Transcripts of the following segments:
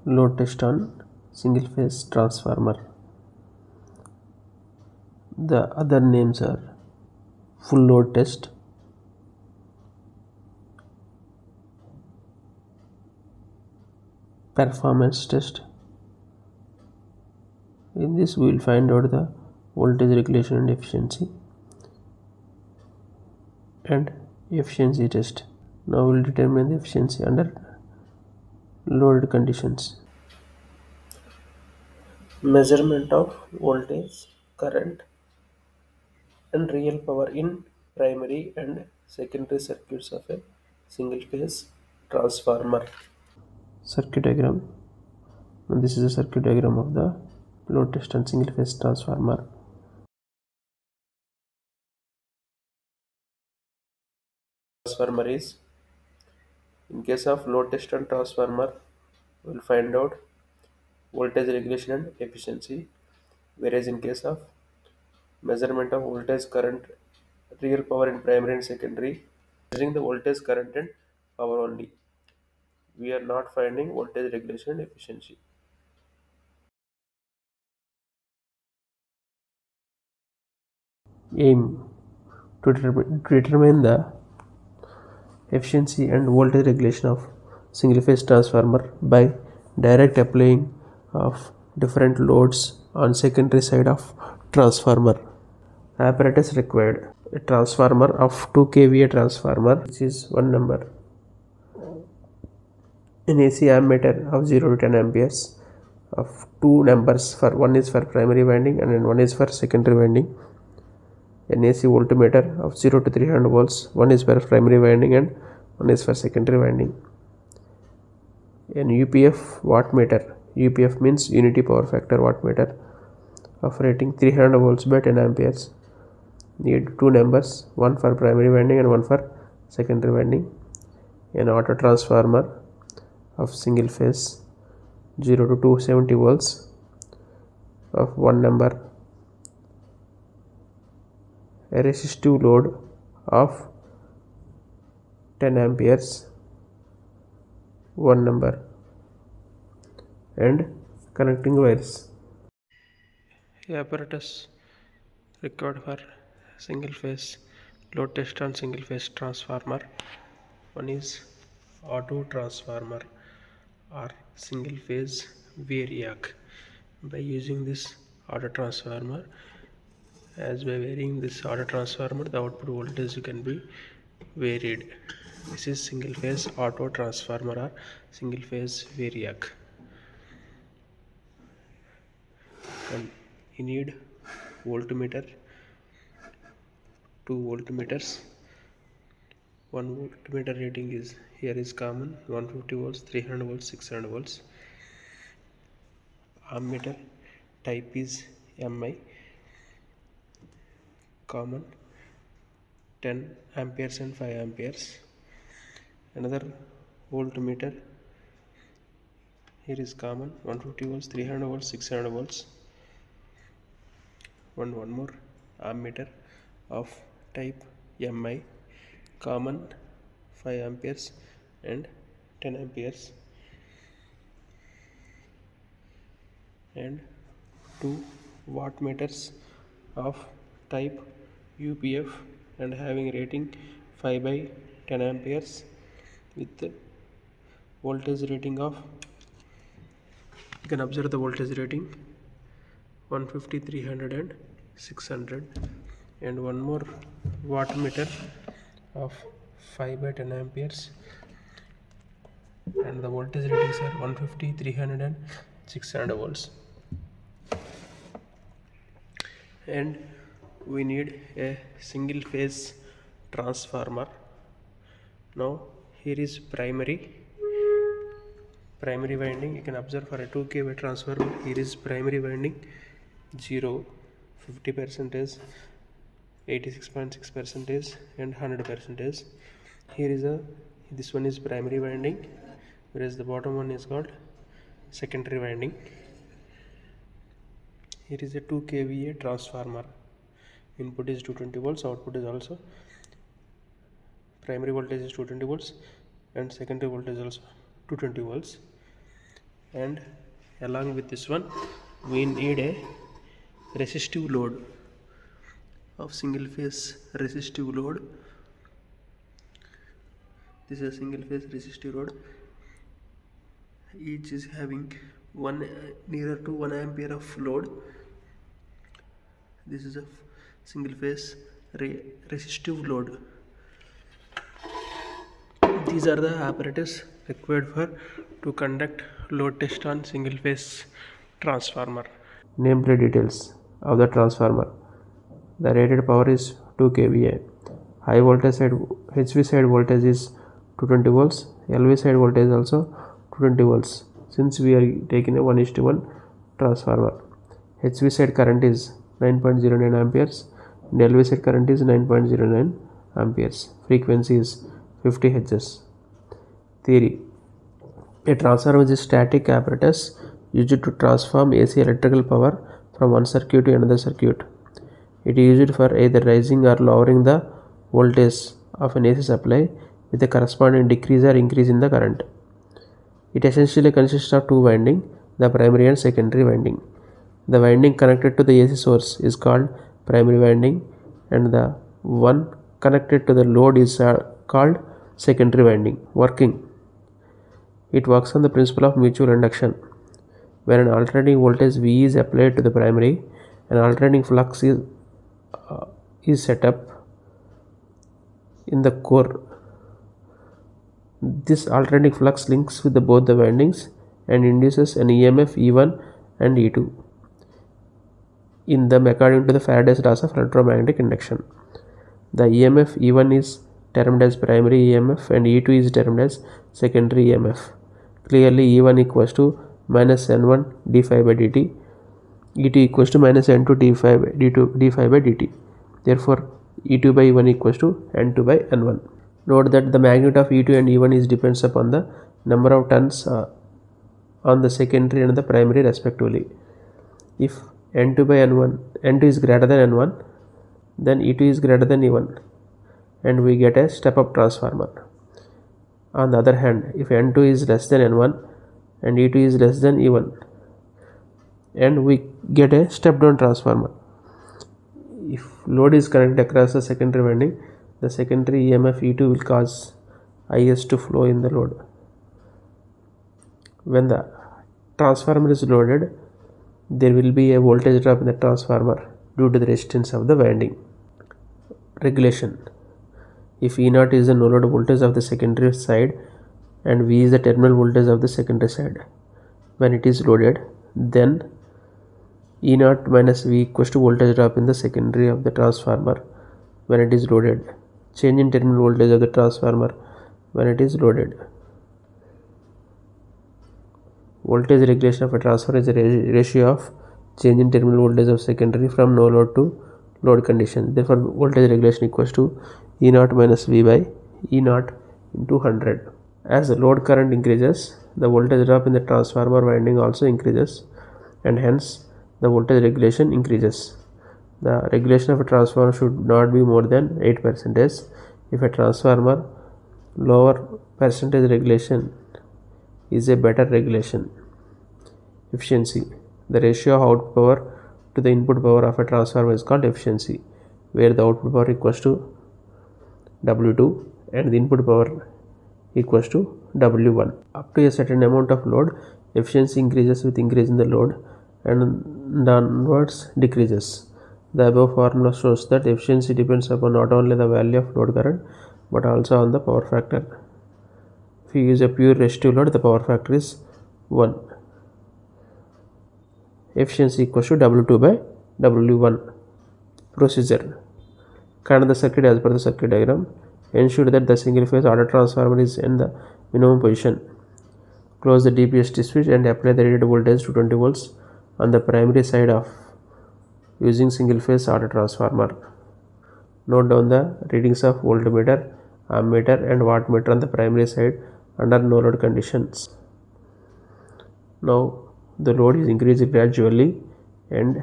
Load test on single phase transformer. The other names are full load test, performance test. In this we will find out the voltage regulation and efficiency, and efficiency test. Now we will determine the efficiency under loaded conditions. Measurement of voltage, current and real power in primary and secondary circuits of a single phase transformer. Circuit diagram. And this is a circuit diagram of the load test and single phase transformer. Transformer is, in case of load test and transformer, we will find out voltage regulation and efficiency, whereas in case of measurement of voltage, current, real power in primary and secondary, measuring the voltage, current and power only. We are not finding voltage regulation and efficiency. Aim to determine the efficiency and voltage regulation of single phase transformer by direct applying of different loads on secondary side of transformer. Apparatus required: a transformer of 2 kVA transformer, which is one number, an AC ammeter of 0 to 10 amperes of two numbers, for one is for primary winding and one is for secondary winding, an AC voltmeter of 0 to 300 volts, one is for primary winding and one is for secondary winding, an UPF wattmeter, UPF means unity power factor wattmeter, of rating 300 volts by 10 amperes, need two numbers, one for primary winding and one for secondary winding, an auto transformer of single phase 0 to 270 volts of one number, a resistive load of 10 amperes, one number, and connecting wires. Apparatus required for single phase load test on single phase transformer. One is auto transformer or single phase variac. By using this auto transformer, as by varying this auto transformer, the output voltage can be varied. This is single phase auto transformer or single phase variac. And you need voltmeter, two voltmeters. One voltmeter rating is here is common, 150 volts, 300 volts, 600 volts. Ammeter type is MI, common, 10 amperes and 5 amperes. Another voltmeter here is common, 150 volts, 300 volts, 600 volts. One more ammeter of type MI, common, 5 amperes and 10 amperes, and two wattmeters of type UPF and having rating 5 by 10 amperes with voltage rating of, you can observe the voltage rating 150, 300 and 600, and one more wattmeter of 5 by 10 amperes and the voltage ratings are 150, 300 and 600 volts. And we need a single phase transformer. Now here is primary winding. You can observe for a 2 kV transformer, here is primary winding 0, 50%, 86.6% and 100%. Here is this one is primary winding, whereas the bottom one is called secondary winding. Here is a 2 kVA transformer. Input is 220 volts, output is also, primary voltage is 220 volts and secondary voltage also 220 volts. and along with this one we need a resistive load of single phase resistive load. This is a single phase resistive load, each is having one nearer to 1 ampere of load. This is a single phase resistive load. These are the apparatus required for to conduct load test on single phase transformer. Nameplate details of the transformer. The rated power is 2 kVA. High voltage side HV side voltage is 220 volts. LV side voltage is also 220 volts. Since we are taking a 1:1 transformer, HV side current is 9.09 amperes and LV side current is 9.09 amperes. Frequency is 50 Hz. Theory: a transformer is a static apparatus used to transform AC electrical power from one circuit to another circuit. It is used for either raising or lowering the voltage of an AC supply with a corresponding decrease or increase in the current. It essentially consists of two windings, the primary and secondary winding. The winding connected to the AC source is called primary winding and the one connected to the load is called secondary winding. Working: it works on the principle of mutual induction. When an alternating voltage V is applied to the primary, an alternating flux is set up in the core. This alternating flux links with both the windings and induces an EMF E1 and E2 in them according to the Faraday's laws of electromagnetic induction. The EMF E1 is termed as primary EMF and E2 is termed as secondary EMF. Clearly, E1 equals to minus N1 d5 by dt, E2 equals to minus N2 d5 by dt. Therefore, E2 by E1 equals to N2 by N1. Note that the magnitude of E2 and E1 is depends upon the number of turns on the secondary and the primary respectively. If N2 by N1, N2 is greater than N1, then E2 is greater than E1 and we get a step-up transformer. On the other hand, if N2 is less than N1 and E2 is less than E1, and we get a step-down transformer. If load is connected across the secondary winding, the secondary EMF E2 will cause IS to flow in the load. When the transformer is loaded, there will be a voltage drop in the transformer due to the resistance of the winding. Regulation: if E0 is the no load voltage of the secondary side and V is the terminal voltage of the secondary side, when it is loaded, then E0 minus V equals to voltage drop in the secondary of the transformer when it is loaded. Change in terminal voltage of the transformer when it is loaded. Voltage regulation of a transformer is a ratio of change in terminal voltage of secondary from no load to load condition. Therefore, voltage regulation equals to E0 minus V by E0 into 100. As the load current increases, the voltage drop in the transformer winding also increases and hence the voltage regulation increases. The regulation of a transformer should not be more than 8%. If a transformer, lower percentage regulation is a better regulation. Efficiency: the ratio of output power to the input power of a transformer is called efficiency, where the output power equals to W2 and the input power equals to W1. Up to a certain amount of load, efficiency increases with increase in the load and downwards decreases. The above formula shows that efficiency depends upon not only the value of load current but also on the power factor. If you use a pure resistive load, the power factor is 1. Efficiency equals to W2 by W1. Procedure: connect the circuit as per the circuit diagram. Ensure that the single phase auto transformer is in the minimum position. Close the BSH switch and apply the rated voltage to 20 volts on the primary side of using single phase auto transformer. Note down the readings of voltmeter, ammeter and wattmeter on the primary side under no load conditions. Now the load is increased gradually and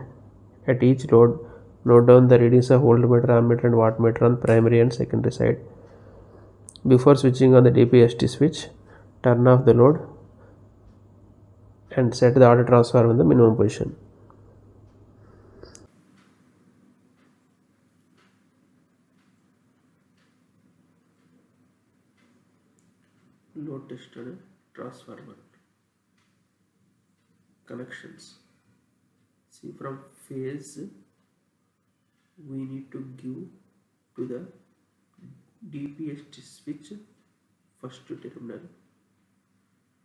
at each load note down the readings of voltmeter, ammeter and wattmeter on primary and secondary side. Before switching on the BSH switch, turn off the load and set the auto transformer in the minimum position. Load tested transformer connections. See, from phase we need to give to the DPST switch first terminal.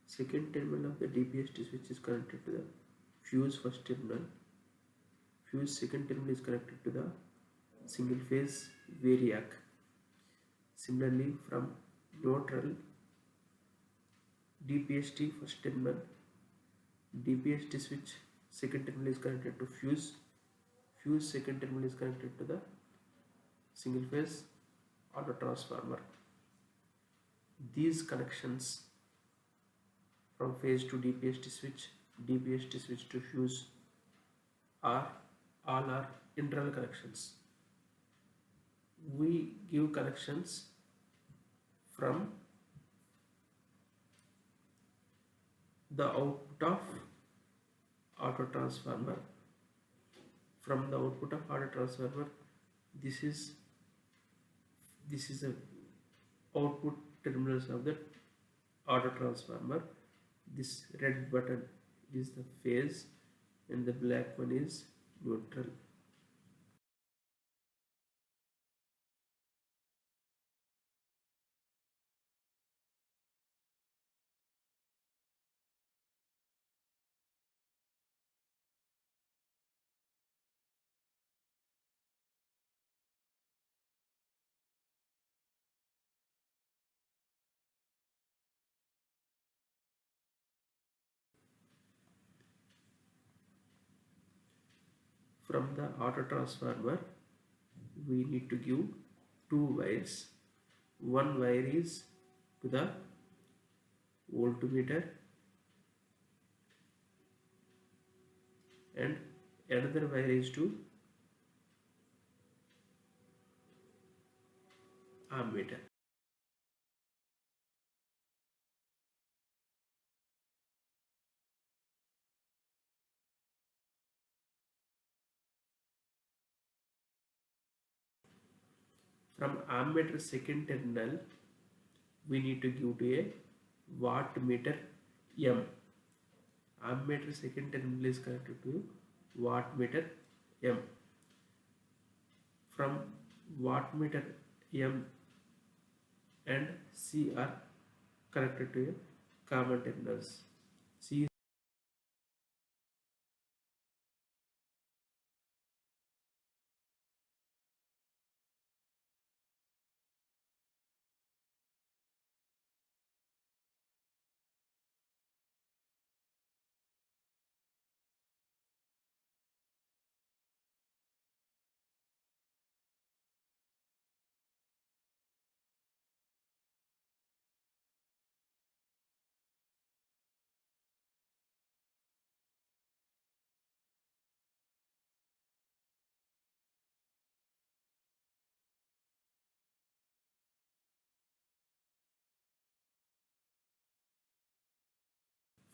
Second terminal of the DPST switch is connected to the fuse first terminal. Fuse second terminal is connected to the single phase variac. Similarly, from neutral DPST first terminal, DPST switch second terminal is connected to fuse. Fuse second terminal is connected to the single phase auto transformer. These connections from phase to DPST switch to fuse are all are internal connections. We give connections from the output of auto transformer. From the output of auto transformer, this is the output terminals of the auto transformer. This red button is the phase and the black one is neutral. From the auto transformer, we need to give two wires. One wire is to the voltmeter and another wire is to ammeter. From ammeter second terminal, we need to give to a wattmeter M. Ammeter second terminal is connected to wattmeter M. From wattmeter M and C are connected to a common terminals. C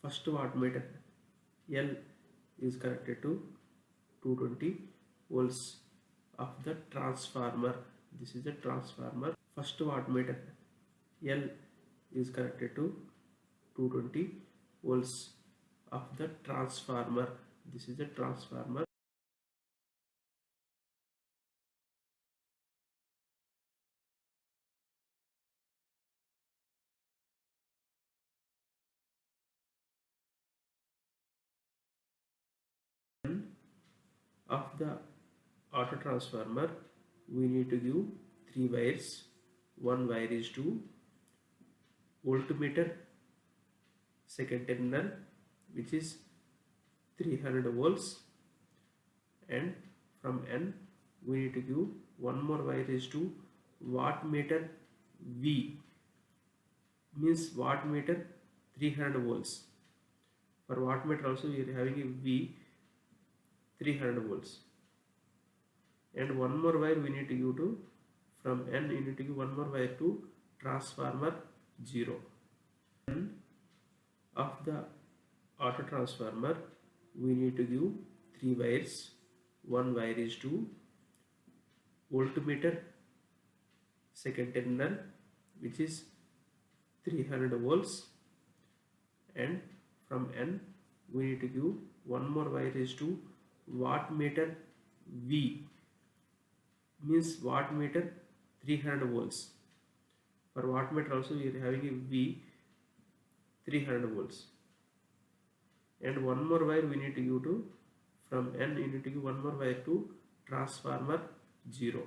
first wattmeter L is connected to 220 volts of the transformer. This is the transformer. First wattmeter L is connected to 220 volts of the transformer. This is the transformer. Of the auto transformer, we need to give three wires. One wire is to voltmeter second terminal, which is 300 volts, and from N we need to give one more wire is to wattmeter V, means wattmeter 300 volts. For wattmeter also we are having a V 300 volts, and one more wire we need to give to, from N you need to give one more wire to transformer 0. N of the auto transformer, we need to give 3 wires. One wire is to voltmeter second terminal, which is 300 volts, and from N we need to give one more wire is to wattmeter V, means wattmeter 300 volts. For wattmeter also we are having a V 300 volts, and one more wire we need to give to, from N you need to give one more wire to transformer 0.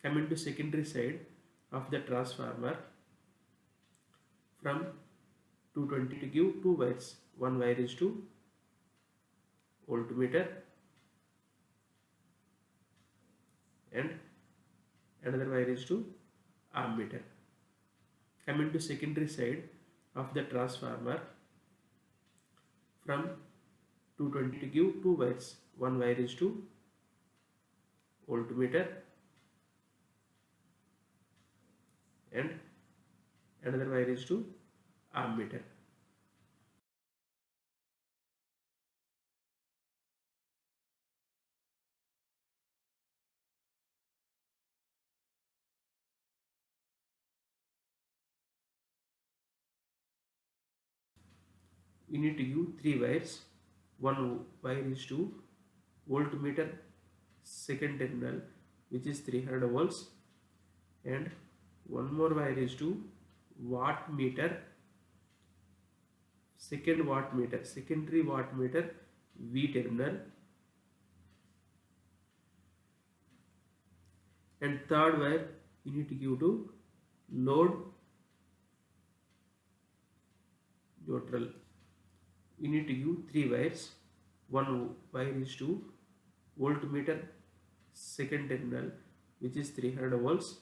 Coming to secondary side of the transformer, from 220 to give two wires. One wire is to voltmeter and another wire is to ammeter. Coming to secondary side of the transformer, from 220 to give two wires. One wire is to voltmeter and another wire is to ammeter. We need to give three wires. One wire is to voltmeter second terminal, which is 300 volts, and one more wire is to wattmeter secondary wattmeter V terminal, and third wire you need to give to load neutral. You need to give three wires. One wire is to voltmeter second terminal, which is 300 volts,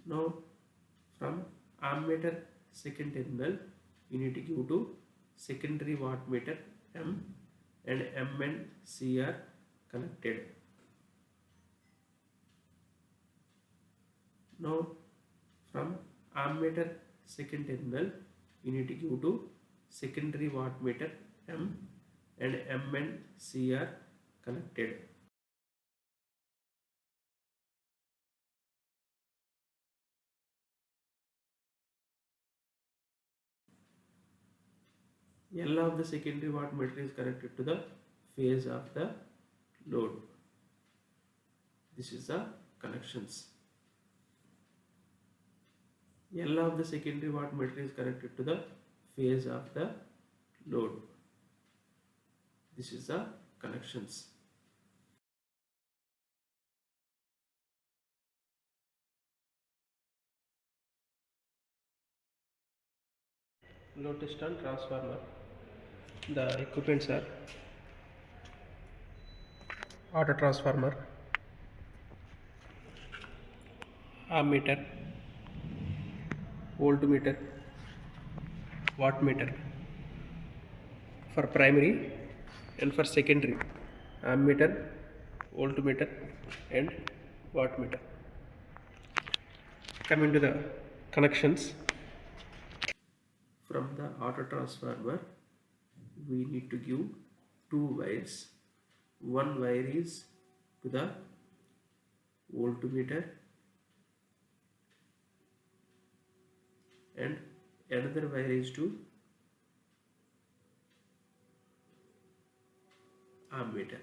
Now from ammeter second terminal you need to give to secondary wattmeter M, and M and C are connected. Now from ammeter second terminal you need to give to secondary wattmeter M, and M and C are connected. L of the secondary wattmeter is connected to the phase of the load. This is the connections. L of the secondary wattmeter is connected to the phase of the load. This is the connections. Load test on transformer. The equipments are auto transformer, ammeter, voltmeter, wattmeter for primary, and for secondary ammeter, voltmeter and wattmeter. Coming to the connections, from the auto transformer we need to give two wires. One wire is to the voltmeter and another wire is to ammeter.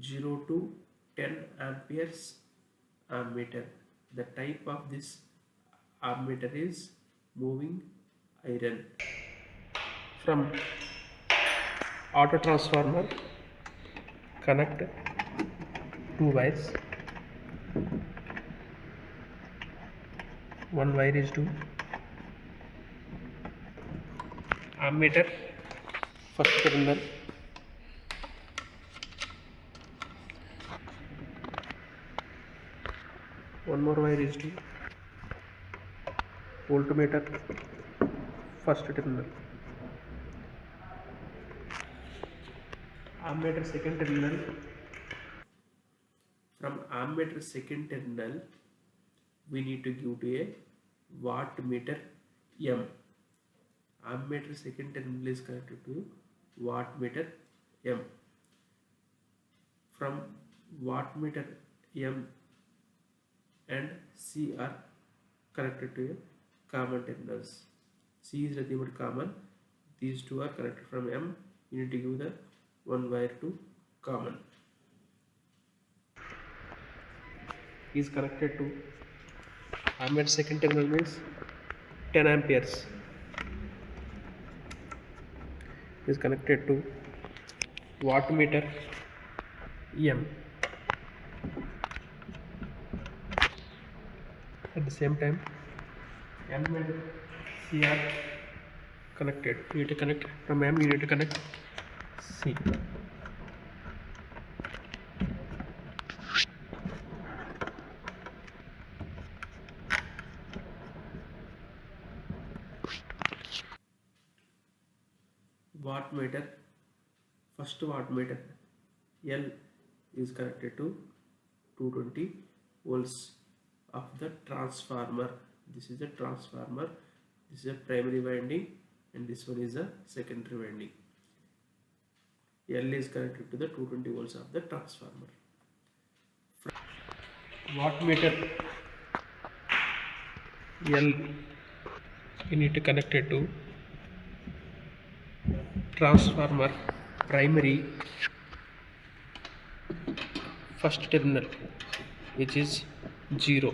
0 to 10 amperes ammeter. The type of this ammeter is moving iron. From auto transformer connect two wires. One wire is to ammeter first terminal, one more wire is to voltmeter first terminal, ammeter second terminal. From ammeter second terminal we need to give to a wattmeter M. Ammeter second terminal is connected to wattmeter M. From wattmeter M and C are connected to a common terminals. C is nothing but common. These two are connected. From M you need to give the one wire to common. Is connected to ammeter second terminal means 10 amperes is connected to wattmeter M. At the same time M and C are connected. You need to connect from M, you need to connect C. Wattmeter, first wattmeter L is connected to 220 volts of the transformer. This is a transformer, this is a primary winding and this one is a secondary winding. L is connected to the 220 volts of the transformer. Wattmeter L you need to connect it to transformer primary first terminal which is 0.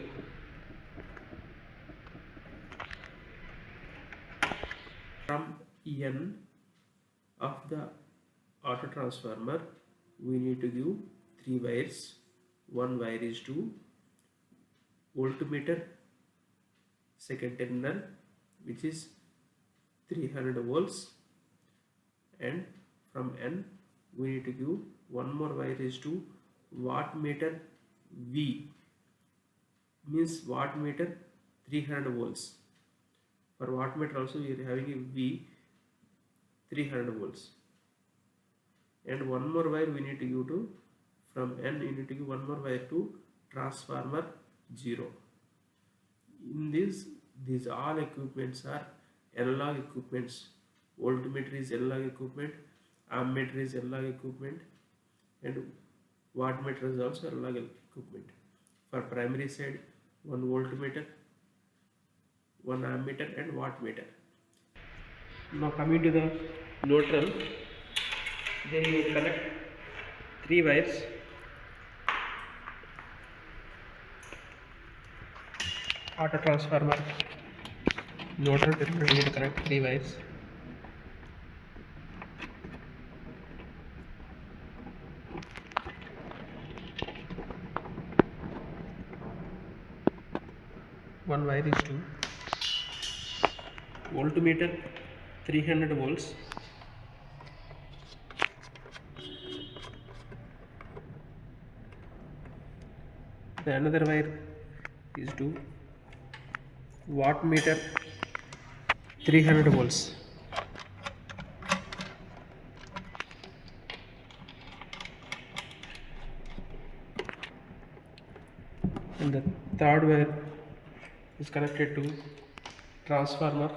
From N of the auto transformer we need to give three wires. One wire is to voltmeter second terminal which is 300 volts, and from N we need to give one more wire is to wattmeter V, means wattmeter 300 volts. For wattmeter also we are having a V 300 volts, and one more wire we need to give to, from N you need to give one more wire to transformer 0. In this, these all equipments are analog equipments. Voltmeter is analog equipment, ammeter is analog equipment, and wattmeter is also analog equipment. For primary side, one voltmeter, one ammeter and wattmeter. Now coming to the neutral, then you connect three wires. Auto transformer neutral terminal, you need to connect three wires. One wire is to voltmeter 300 volts, the another wire is to wattmeter 300 volts. And the third wire is connected to transformer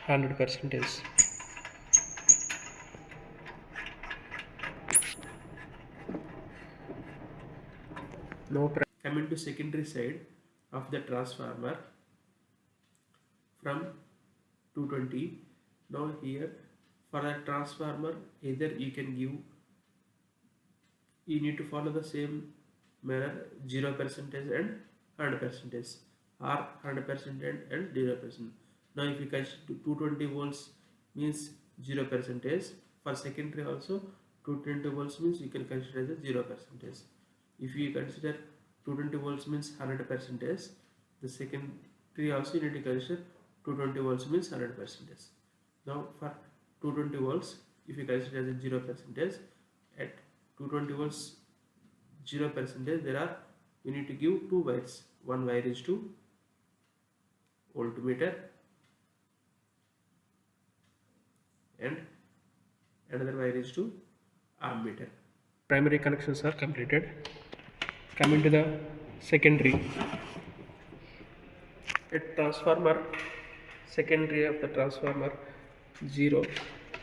100%. Now coming to secondary side of the transformer from 220. Now here for a transformer, either you can give, you need to follow the same manner, 0% and 100%, or 100% and 0%. Now if you consider 220 volts means 0%, for secondary also 220 volts means you can consider as a 0%. If you consider 220 volts means 100%, the secondary also you need to consider 220 volts means 100%. Now for 220 volts, if you consider as a 0%, at 220 volts 0%, there are, you need to give two wires. One wire is to voltmeter and another wire is to ammeter. Primary connections are completed. Coming to the secondary, at transformer, secondary of the transformer 0,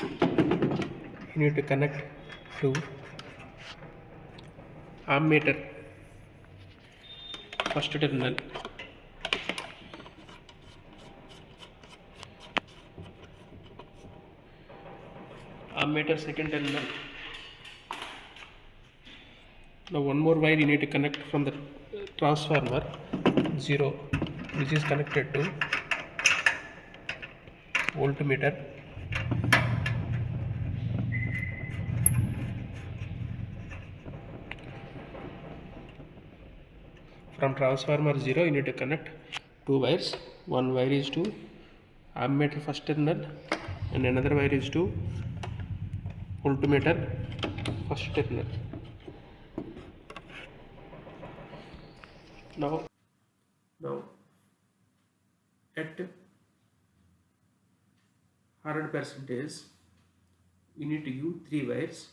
you need to connect to ammeter first terminal, ammeter second terminal. Now one more wire you need to connect from the transformer 0, which is connected to voltmeter. From transformer 0, you need to connect two wires. One wire is to ammeter first terminal and another wire is to voltmeter first terminal. Now at 100%, you need to use three wires.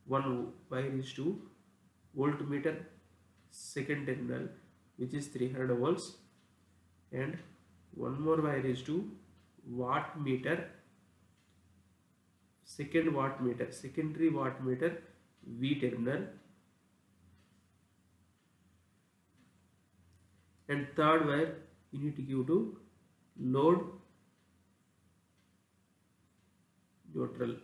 One wire is to voltmeter second terminal, which is 300 volts, and one more wire is to wattmeter secondary wattmeter V terminal, and third wire you need to give to load neutral.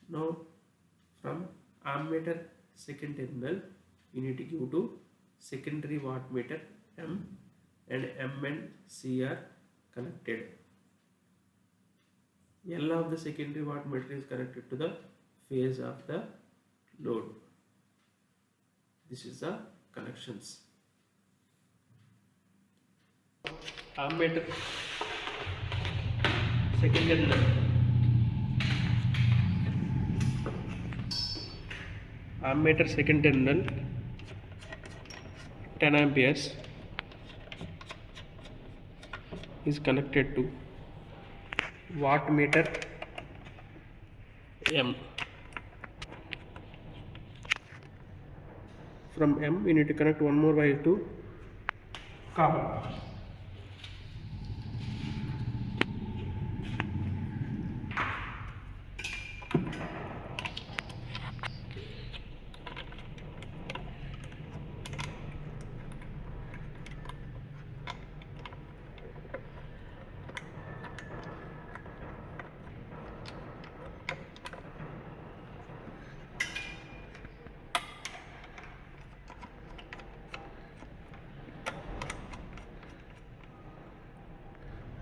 Now from ammeter second terminal, you need to give to secondary wattmeter M, and M and C are connected. L of the secondary wattmeter is connected to the phase of the load. This is the connections. Ammeter second terminal, ammeter second terminal 10 amperes is connected to wattmeter M. From M, you need to connect one more wire to copper.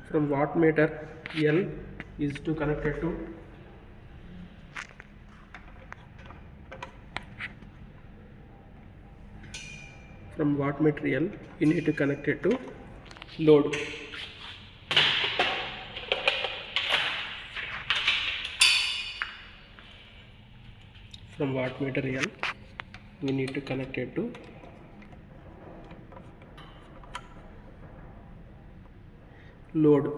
From wattmeter L is to connected to you need to connect it to load. From wattmeter L, we need to connect it to load.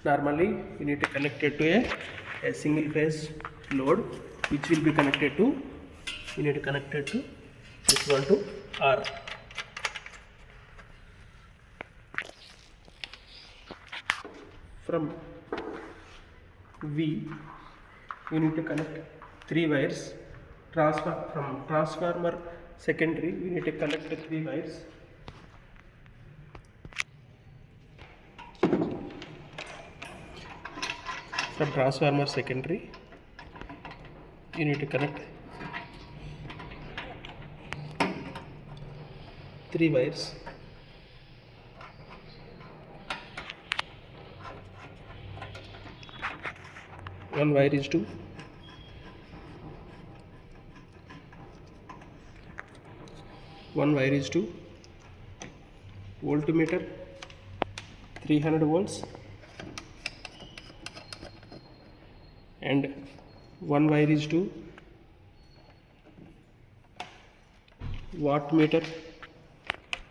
Normally you need to connect it to a single phase load, which will be connected to, you need to connect it to this one to R. From V you need to connect 3 wires. From transformer secondary we need to connect the 3 wires. From transformer secondary you need to connect 3 wires. One wire is to voltmeter 300 volts, and one wire is to wattmeter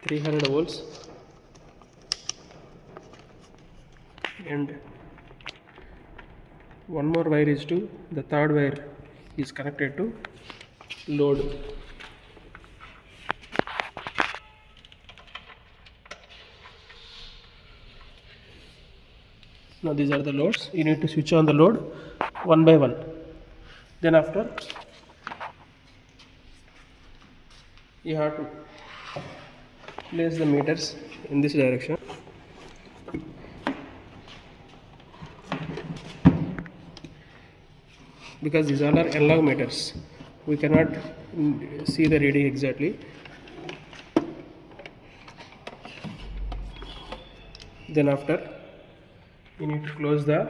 300 volts, and one more wire is to, the third wire is connected to load. Now these are the loads. You need to switch on the load one by one. Then after you have to place the meters in this direction. Because these all are analog meters, we cannot see the reading exactly. Then after you need to close the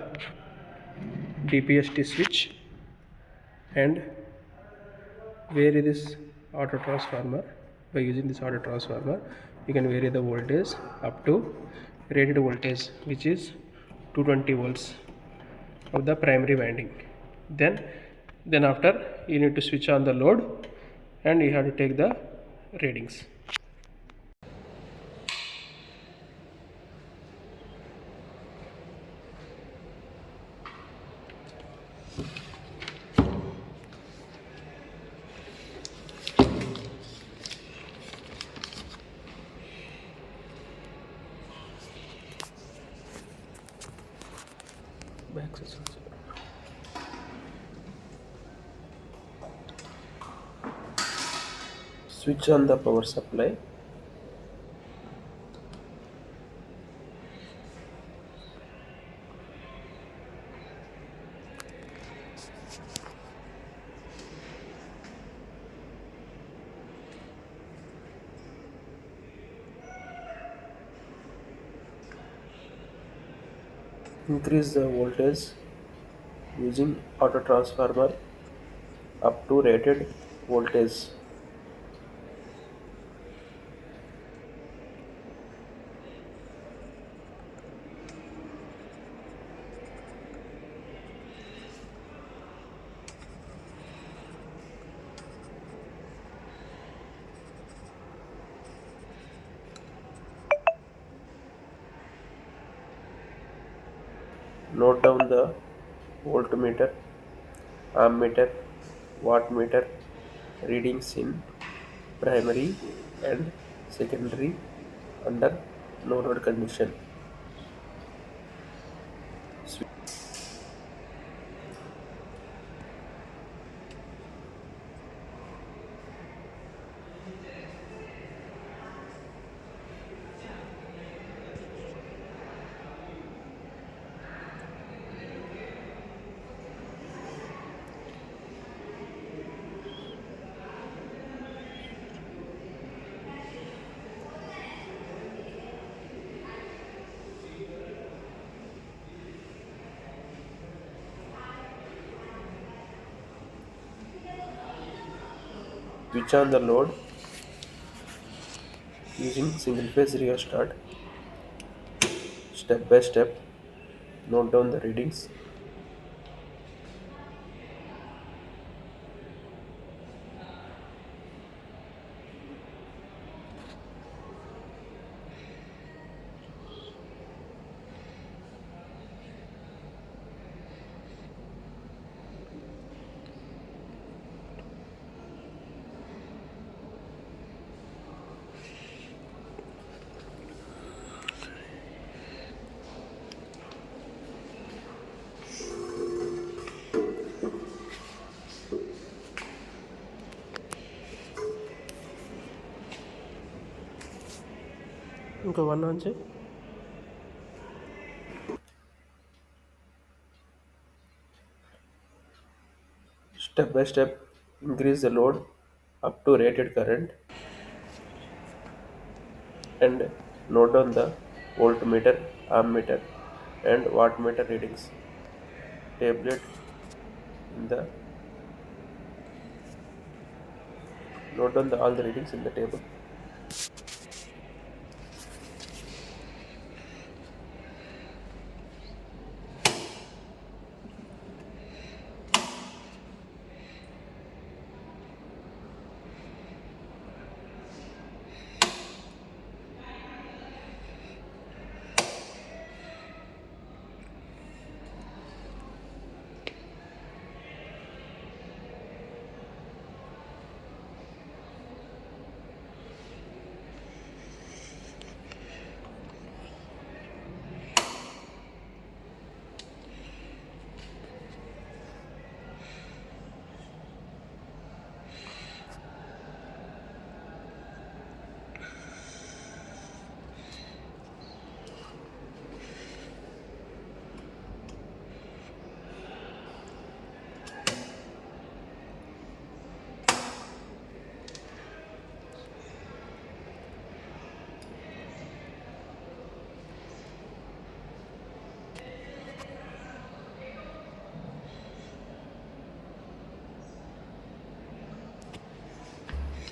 DPST switch and vary this auto transformer. By using this auto transformer you can vary the voltage up to rated voltage, which is 220 volts of the primary winding. Then after you need to switch on the load and you have to take the readings. Switch on the power supply. Increase the voltage using auto transformer up to rated voltage. Note down the voltmeter, ammeter, wattmeter readings in primary and secondary under no load condition. Switch on the load using single phase rheostat. Step by step, note down the readings. ఇంకో 1 on చేయి. Step by step increase the load up to rated current and note down the voltmeter, ammeter and wattmeter readings. Tablet in the note down all the readings in the table.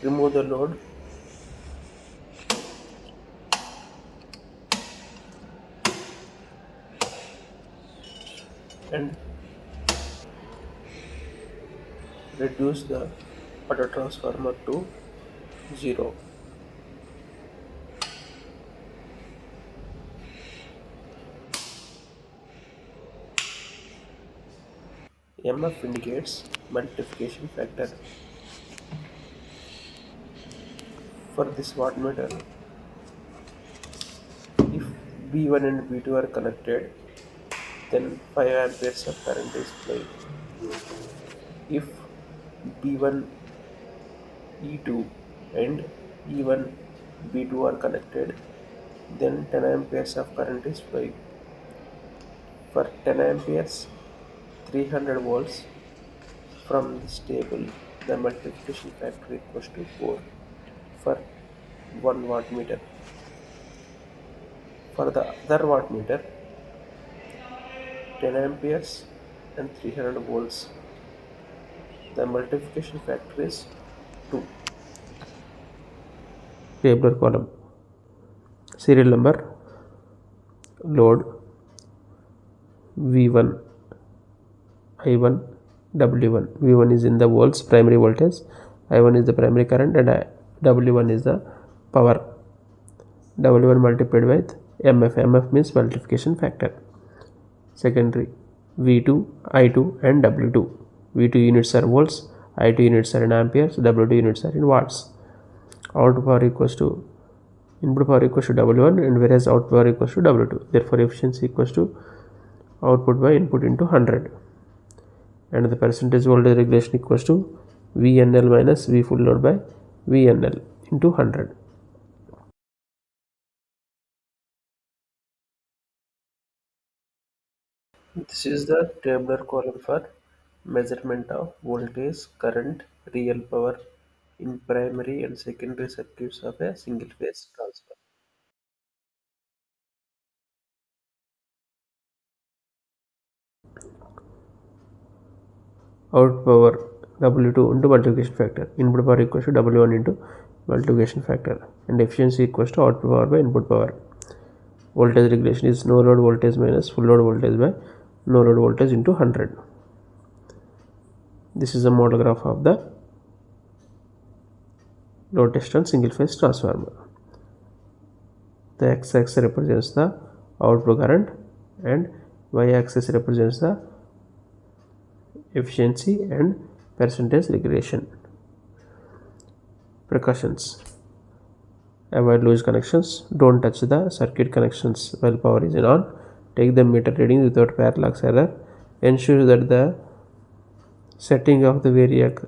Remove the load and reduce the auto transformer to 0. MF indicates multiplication factor. For this wattmeter, if B1 and B2 are connected, then 5 amperes of current is flowing. If B1 E2 and E1 B2 are connected, then 10 amperes of current is flowing. For 10 amperes, 300 volts from this table, the multiplication factor equals to 4 for 1 wattmeter. For the other wattmeter, 10 amperes and 300 volts, the multiplication factor is 2. Tabular column. Serial number, load, V1, I1, W1. V1 is in the volts, primary voltage, I1 is the primary current, and W1 is the power. W1 multiplied with MF. MF means multiplication factor. Secondary, V2, I2 and W2. V2 units are volts, I2 units are in amperes, W2 units are in watts. Output power equals to input power equals to W1, and whereas output power equals to W2. Therefore, efficiency equals to output by input into 100. And the percentage voltage regulation equals to VNL minus V full load by VNL into 100. This is the tabular column for measurement of voltage, current, real power in primary and secondary circuits of a single phase transformer. Output power W2 into multiplication factor. Input power equals to W1 into multiplication factor. And efficiency equals to output power by input power. Voltage regulation is no load voltage minus full load voltage by no load voltage into 100. This is a model graph of the load test on single phase transformer. The x-axis represents the output current and y-axis represents the efficiency and percentage regulation. Precautions: avoid loose connections, don't touch the circuit connections while power is on, take the meter readings without parallax error, ensure that the setting of the variac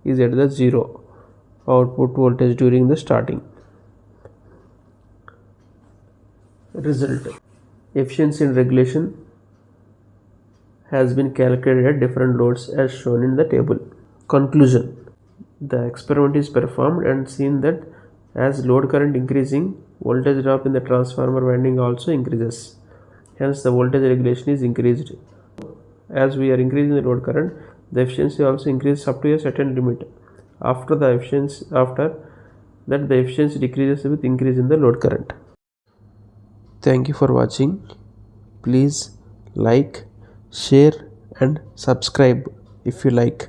is at the zero output voltage during the starting. Result: efficiency in regulation has been calculated at different loads as shown in the table. Conclusion: the experiment is performed and seen that as load current increasing, voltage drop in the transformer winding also increases. Hence the voltage regulation is increased. As we are increasing the load current, the efficiency also increases up to a certain limit. After that the efficiency decreases with increase in the load current. Thank you for watching. Please like, share and subscribe if you like.